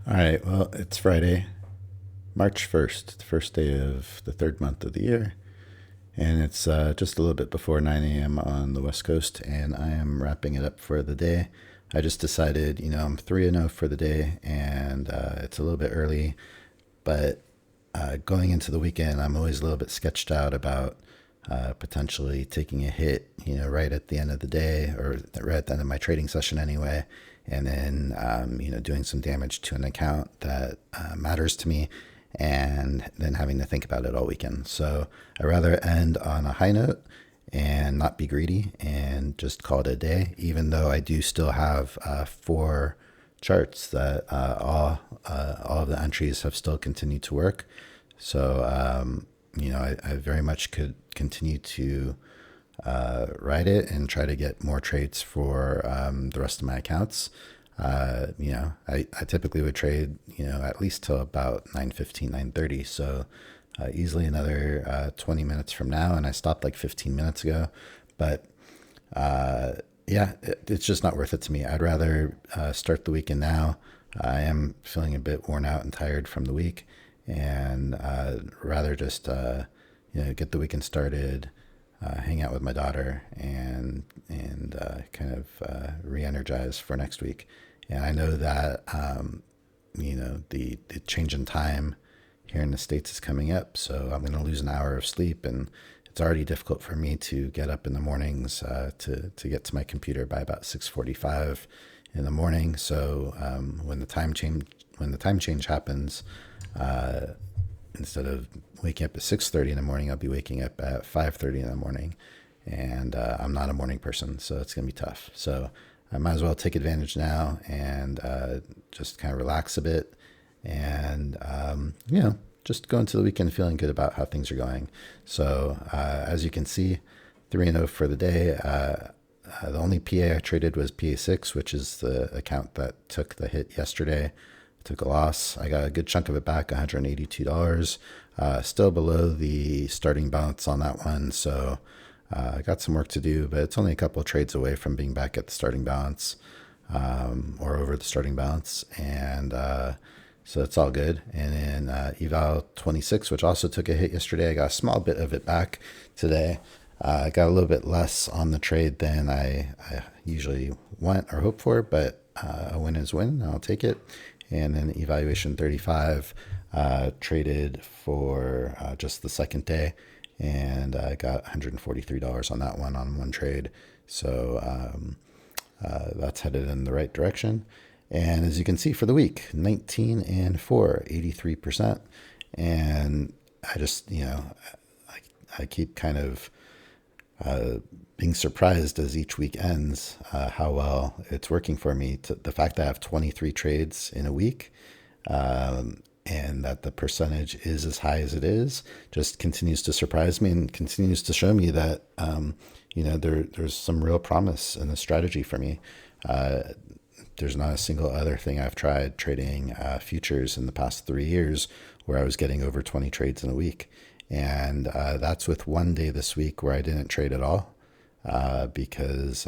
All right, well, it's Friday, March 1st, the first day of the third month of the year, and it's just a little bit before 9 a.m. on the West Coast, and I am wrapping it up for the day. I just decided, I'm 3 and 0 for the day, and it's a little bit early, but going into the weekend, I'm always a little bit sketched out about potentially taking a hit, right at the end of the day or right at the end of my trading session anyway, and then, doing some damage to an account that matters to me and then having to think about it all weekend. So I'd rather end on a high note and not be greedy and just call it a day, even though I do still have four charts that all of the entries have still continued to work. So, I very much could continue to ride it and try to get more trades for the rest of my accounts. I typically would trade, at least till about 9:15, 9:30. So easily another 20 minutes from now. And I stopped like 15 minutes ago. But yeah, it's just not worth it to me. I'd rather start the weekend now. I am feeling a bit worn out and tired from the week, and rather just get the weekend started, hang out with my daughter, and kind of re-energize for next week. And I know that the change in time here in the States is coming up, so I'm going to lose an hour of sleep, and it's already difficult for me to get up in the mornings to get to my computer by about 6:45 in the morning. So when the time change happens, instead of waking up at 6:30 in the morning, I'll be waking up at 5:30 in the morning, and I'm not a morning person, so it's gonna be tough. So I might as well take advantage now and just kind of relax a bit, and just go into the weekend feeling good about how things are going. So as you can see, 3 and 0 for the day. The only PA I traded was PA6, which is the account that took the hit yesterday. Took a loss. I got a good chunk of it back, $182. Still below the starting balance on that one, so I got some work to do, but it's only a couple of trades away from being back at the starting balance, or over the starting balance, and so it's all good. And then Eval 26, which also took a hit yesterday, I got a small bit of it back today. I got a little bit less on the trade than I usually want or hope for, but a win is win. I'll take it. And then evaluation 35 traded for just the second day, and I got $143 on that one on one trade. So that's headed in the right direction. And as you can see for the week, 19 and 4, 83%. And I just, I keep kind of being surprised as each week ends how well it's working for me. The fact that I have 23 trades in a week, and that the percentage is as high as it is just continues to surprise me and continues to show me that there's some real promise in the strategy for me. There's not a single other thing I've tried trading futures in the past 3 years where I was getting over 20 trades in a week. And that's with one day this week where I didn't trade at all because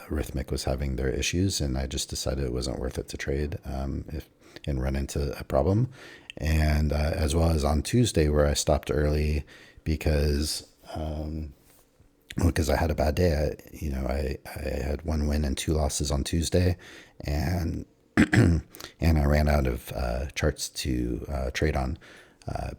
Rhythmic was having their issues, and I just decided it wasn't worth it to trade and run into a problem. And as well as on Tuesday where I stopped early because I had a bad day. I had one win and two losses on Tuesday, and and I ran out of charts to trade on.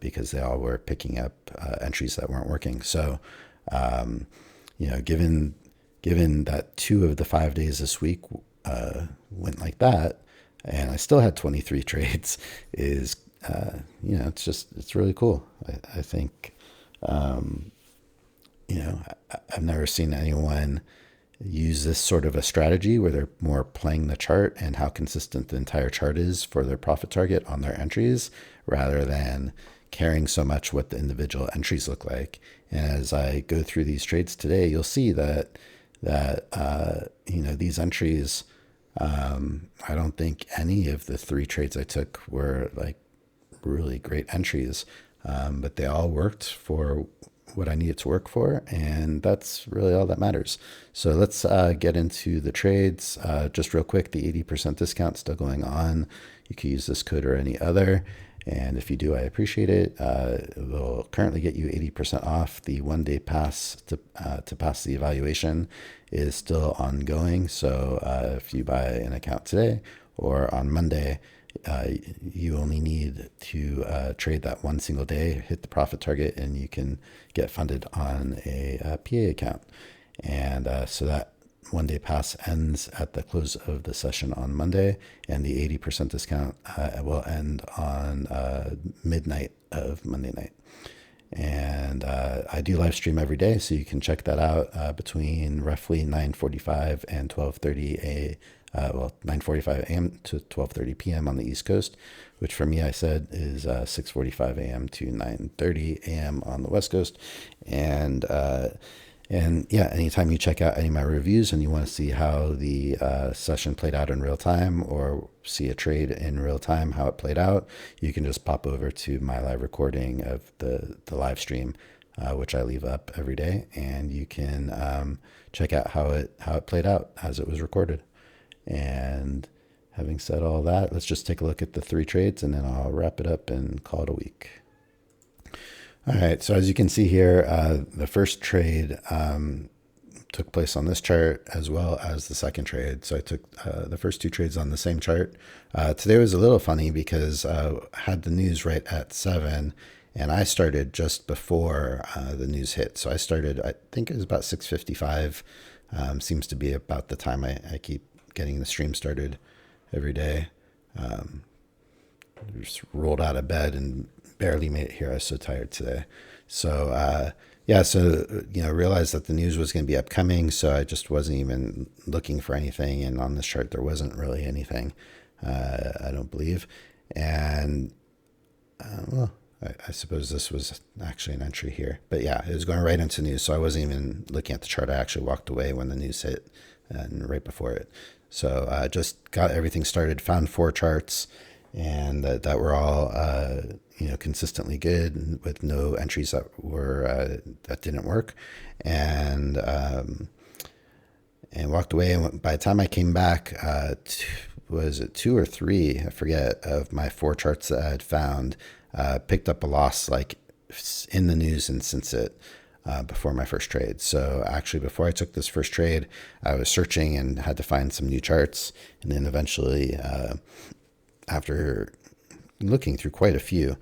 Because they all were picking up entries that weren't working. So, given that 2 of the 5 days this week went like that, and I still had 23 trades, it's really cool. I think, I've never seen anyone use this sort of a strategy where they're more playing the chart and how consistent the entire chart is for their profit target on their entries rather than caring so much what the individual entries look like. And as I go through these trades today, you'll see that these entries, I don't think any of the 3 trades I took were like really great entries, but they all worked for what I need it to work for, and that's really all that matters. So let's get into the trades. Just real quick, the 80% discount still going on. You can use this code or any other, and if you do, I appreciate it. It will currently get you 80% off. The 1-day pass to pass the evaluation is still ongoing. So if you buy an account today or on Monday, you only need to trade that one single day, hit the profit target, and you can get funded on a PA account. And so that 1-day pass ends at the close of the session on Monday, and the 80% discount will end on midnight of Monday night. And I do live stream every day, so you can check that out between roughly 9:45 and 12:30 9:45 a.m. to 12:30 p.m. on the East Coast, which for me, I said is 6:45 a.m. to 9:30 a.m. on the West Coast. And yeah, anytime you check out any of my reviews and you want to see how the session played out in real time, or see a trade in real time, how it played out, you can just pop over to my live recording of the live stream, which I leave up every day, and you can check out how it played out as it was recorded. And having said all that, let's just take a look at the 3 trades, and then I'll wrap it up and call it a week. All right, so as you can see here, the first trade took place on this chart as well as the second trade. So I took the first 2 trades on the same chart. Today was a little funny because I had the news right at 7, and I started just before the news hit. So I started, I think it was about 6:55. Seems to be about the time I keep getting the stream started every day. Just rolled out of bed and barely made it here. I was so tired today. So yeah, so realized that the news was going to be upcoming, so I just wasn't even looking for anything. And on this chart, there wasn't really anything, I don't believe. And well, I suppose this was actually an entry here. But yeah, it was going right into news, so I wasn't even looking at the chart. I actually walked away when the news hit and right before it. So I just got everything started, found 4 charts, and that were all consistently good, with no entries that were that didn't work, and walked away. And by the time I came back, was it 2 or 3? I forget, of my 4 charts that I had found picked up a loss like in the news and since it. Before my first trade. So actually, before I took this first trade, I was searching and had to find some new charts. And then eventually, after looking through quite a few,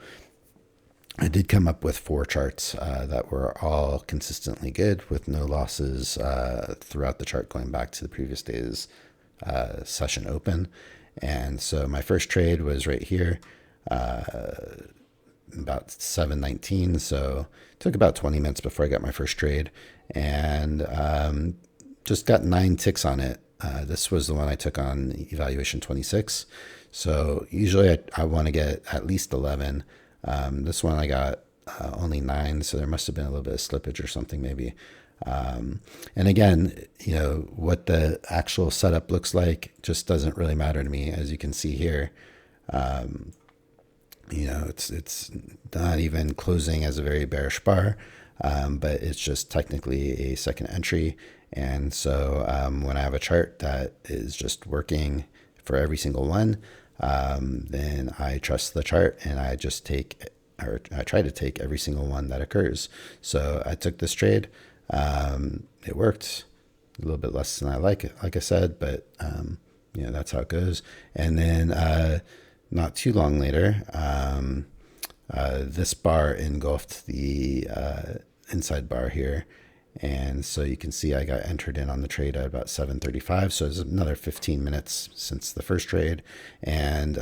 I did come up with 4 charts that were all consistently good, with no losses throughout the chart going back to the previous day's session open. And so my first trade was right here, about 7:19. So it took about 20 minutes before I got my first trade, and just got 9 ticks on it. This was the one I took on evaluation 26. So usually I want to get at least 11. This one I got only 9, so there must have been a little bit of slippage or something maybe. And again, what the actual setup looks like just doesn't really matter to me. As you can see here, it's not even closing as a very bearish bar, but it's just technically a second entry. And so when I have a chart that is just working for every single one, then I trust the chart, and I just I try to take every single one that occurs. So I took this trade. It worked a little bit less than I like I said, but that's how it goes. And then not too long later, this bar engulfed the inside bar here. And so you can see I got entered in on the trade at about 7:35. So it's another 15 minutes since the first trade. And,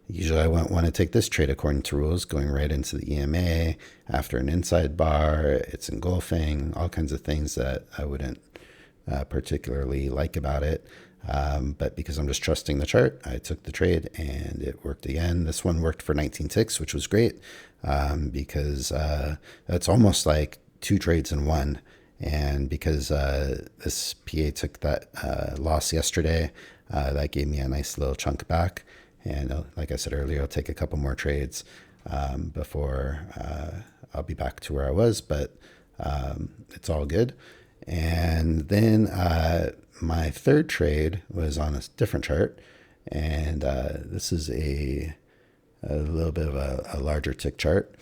usually I want to take this trade according to rules, going right into the EMA after an inside bar. It's engulfing, all kinds of things that I wouldn't particularly like about it. But because I'm just trusting the chart, I took the trade and it worked again. This one worked for 19 ticks, which was great, because that's almost like 2 trades in one. And because this PA took that loss yesterday, that gave me a nice little chunk back. And like I said earlier, I'll take a couple more trades before I'll be back to where I was, but it's all good. And then my third trade was on a different chart, and this is a little bit of a larger tick chart.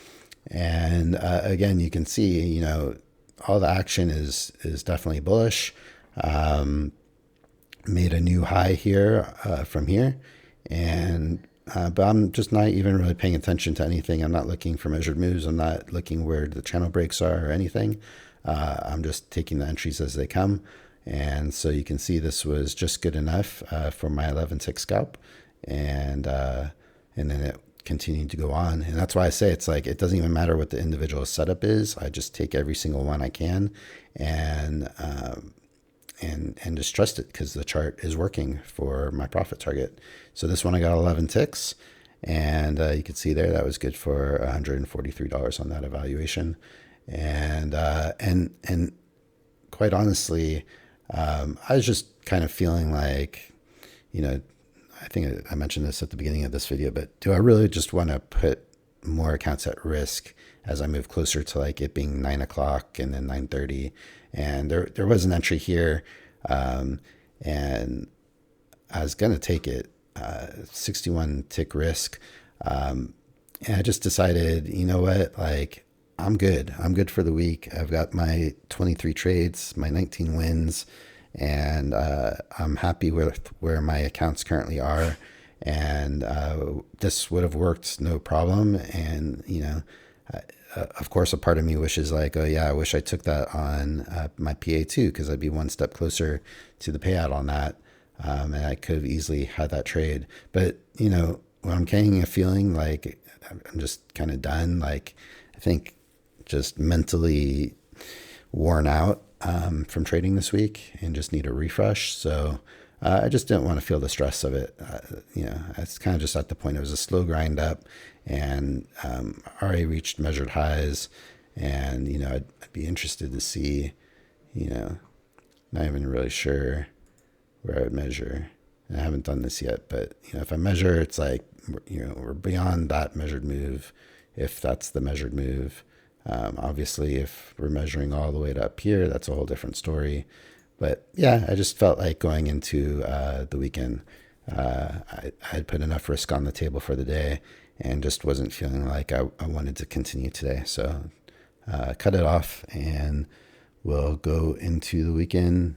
And again, you can see, all the action is definitely bullish. Made a new high here from here, and but I'm just not even really paying attention to anything. I'm not looking for measured moves. I'm not looking where the channel breaks are or anything. I'm just taking the entries as they come. And so you can see this was just good enough for my 11 tick scalp, and then it continued to go on. And that's why I say it's like it doesn't even matter what the individual setup is. I just take every single one I can, and just trust it, because the chart is working for my profit target. So this one I got 11 ticks, and you can see there that was good for $143 on that evaluation. And quite honestly, I was just kind of feeling like, I think I mentioned this at the beginning of this video, but do I really just want to put more accounts at risk as I move closer to like it being 9 o'clock and then 9:30? And there was an entry here, and I was going to take it, 61 tick risk. And I just decided, you know what, like, I'm good. I'm good for the week. I've got my 23 trades, my 19 wins, and I'm happy with where my accounts currently are. And this would have worked no problem. And, of course, a part of me wishes like, oh yeah, I wish I took that on my PA too, because I'd be one step closer to the payout on that. And I could have easily had that trade. But, when I'm getting a feeling like I'm just kind of done, like I think just mentally worn out from trading this week and just need a refresh. So I just didn't want to feel the stress of it. It's kind of just at the point, it was a slow grind up, and already reached measured highs. And, I'd be interested to see, not even really sure where I would measure. And I haven't done this yet, but, if I measure, it's like, we're beyond that measured move, if that's the measured move. Obviously, if we're measuring all the way to up here, that's a whole different story. But yeah, I just felt like going into the weekend, I had put enough risk on the table for the day, and just wasn't feeling like I wanted to continue today. So cut it off, and we'll go into the weekend,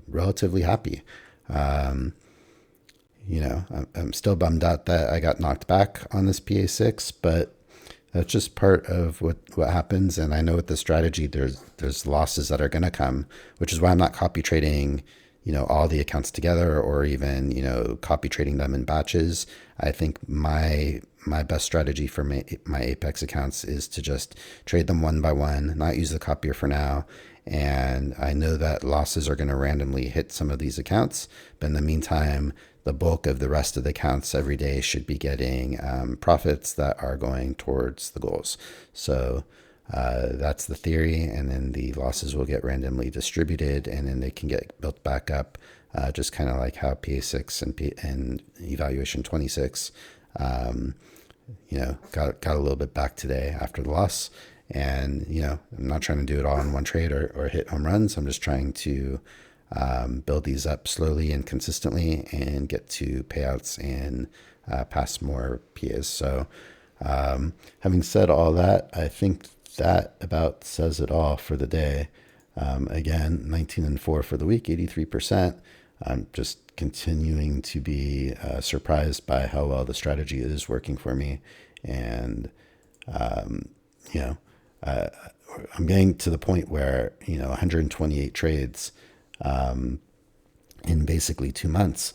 relatively happy. I'm still bummed out that I got knocked back on this PA6, but that's just part of what happens. And I know with the strategy, there's losses that are going to come, which is why I'm not copy trading, all the accounts together, or even, copy trading them in batches. I think my best strategy for my Apex accounts is to just trade them one by one, not use the copier for now. And I know that losses are going to randomly hit some of these accounts, but in the meantime, the bulk of the rest of the accounts every day should be getting profits that are going towards the goals. So that's the theory. And then the losses will get randomly distributed, and then they can get built back up, just kind of like how PA6 and evaluation 26, got a little bit back today after the loss. And, I'm not trying to do it all in one trade or hit home runs. I'm just trying to build these up slowly and consistently, and get to payouts and pass more PAs. So having said all that, I think that about says it all for the day. Again, 19-4 for the week, 83%. I'm just continuing to be surprised by how well the strategy is working for me. And, I'm getting to the point where, 128 trades in basically 2 months,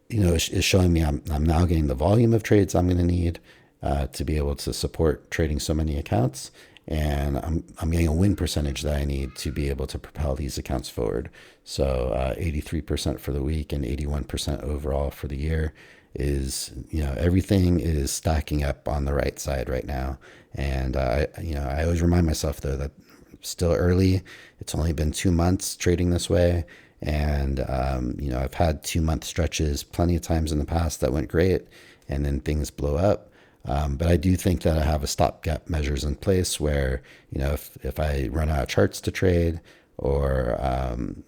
is showing me I'm now getting the volume of trades I'm going to need to be able to support trading so many accounts. And I'm getting a win percentage that I need to be able to propel these accounts forward. So 83% for the week and 81% overall for the year is, everything is stacking up on the right side right now. And I always remind myself though that still early. It's only been 2 months trading this way. And, I've had 2 month stretches plenty of times in the past that went great, and then things blow up. But I do think that I have a stopgap measures in place where, if I run out of charts to trade, or,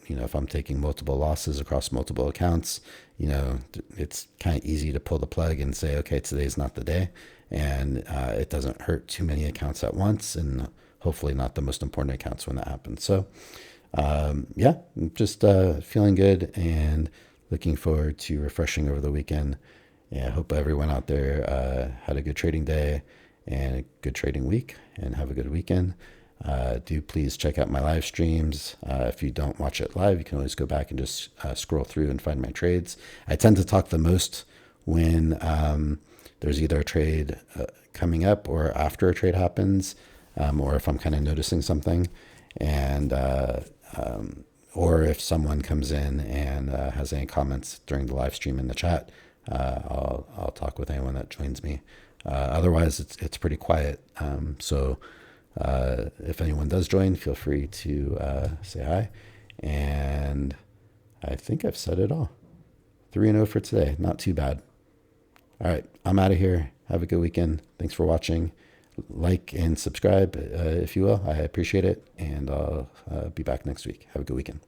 if I'm taking multiple losses across multiple accounts, it's kind of easy to pull the plug and say, okay, today's not the day. And it doesn't hurt too many accounts at once, and hopefully not the most important accounts when that happens. So, yeah, just feeling good and looking forward to refreshing over the weekend. Yeah, I hope everyone out there had a good trading day and a good trading week, and have a good weekend. Do please check out my live streams. If you don't watch it live, you can always go back and just scroll through and find my trades. I tend to talk the most when there's either a trade coming up or after a trade happens, or if I'm kind of noticing something, and or if someone comes in and has any comments during the live stream in the chat. I'll talk with anyone that joins me. Otherwise, it's pretty quiet. So if anyone does join, feel free to say hi. And I think I've said it all. 3-0 for today. Not too bad. All right, I'm out of here. Have a good weekend. Thanks for watching. Like and subscribe if you will. I appreciate it. And I'll be back next week. Have a good weekend.